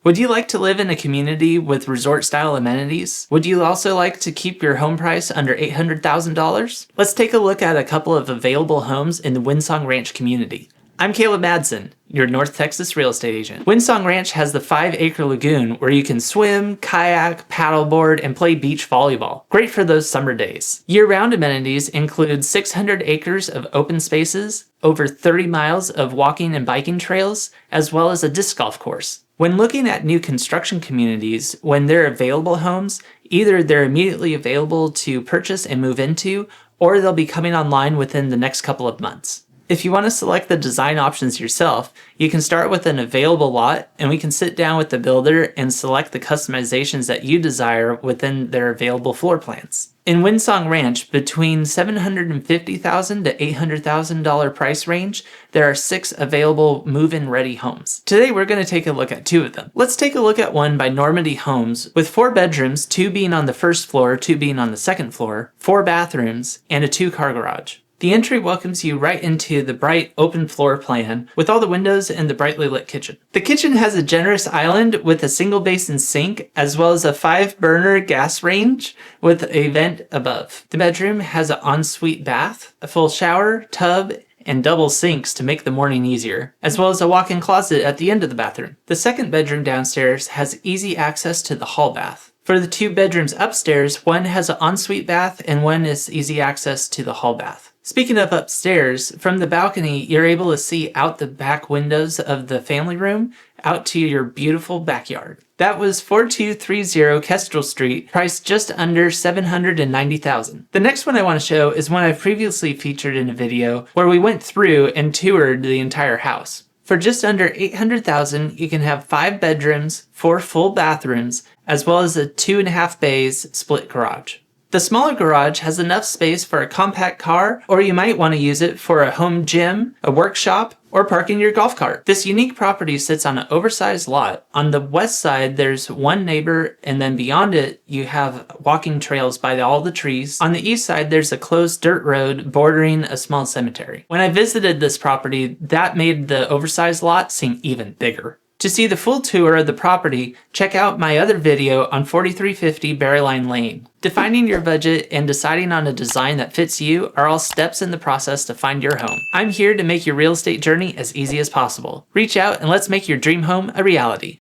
Would you like to live in a community with resort-style amenities? Would you also like to keep your home price under $800,000? Let's take a look at a couple of available homes in the Windsong Ranch community. I'm Caleb Madsen, your North Texas real estate agent. Windsong Ranch has the 5-acre lagoon where you can swim, kayak, paddleboard, and play beach volleyball. Great for those summer days. Year-round amenities include 600 acres of open spaces, over 30 miles of walking and biking trails, as well as a disc golf course. When looking at new construction communities, when they're available homes, either they're immediately available to purchase and move into, or they'll be coming online within the next couple of months. If you want to select the design options yourself, you can start with an available lot, and we can sit down with the builder and select the customizations that you desire within their available floor plans. In Windsong Ranch, between $750,000 to $800,000 price range, there are 6 available move-in ready homes. Today we're going to take a look at 2 of them. Let's take a look at one by Normandy Homes with 4 bedrooms, 2 being on the first floor, 2 being on the second floor, 4 bathrooms, and a 2-car garage. The entry welcomes you right into the bright open floor plan with all the windows and the brightly lit kitchen. The kitchen has a generous island with a single basin sink as well as a 5-burner gas range with a vent above. The bedroom has an ensuite bath, a full shower, tub, and double sinks to make the morning easier, as well as a walk-in closet at the end of the bathroom. The second bedroom downstairs has easy access to the hall bath. For the 2 bedrooms upstairs, one has an ensuite bath and one is easy access to the hall bath. Speaking of upstairs, from the balcony, you're able to see out the back windows of the family room out to your beautiful backyard. That was 4230 Kestrel Street, priced just under $790,000. The next one I want to show is one I've previously featured in a video where we went through and toured the entire house. For just under $800,000, you can have 5 bedrooms, 4 full bathrooms, as well as a 2.5 bays split garage. The smaller garage has enough space for a compact car, or you might want to use it for a home gym, a workshop, or parking your golf cart. This unique property sits on an oversized lot. On the west side, there's one neighbor, and then beyond it, you have walking trails by all the trees. On the east side, there's a closed dirt road bordering a small cemetery. When I visited this property, that made the oversized lot seem even bigger. To see the full tour of the property, check out my other video on 4350 Berylline Lane. Defining your budget and deciding on a design that fits you are all steps in the process to find your home. I'm here to make your real estate journey as easy as possible. Reach out and let's make your dream home a reality.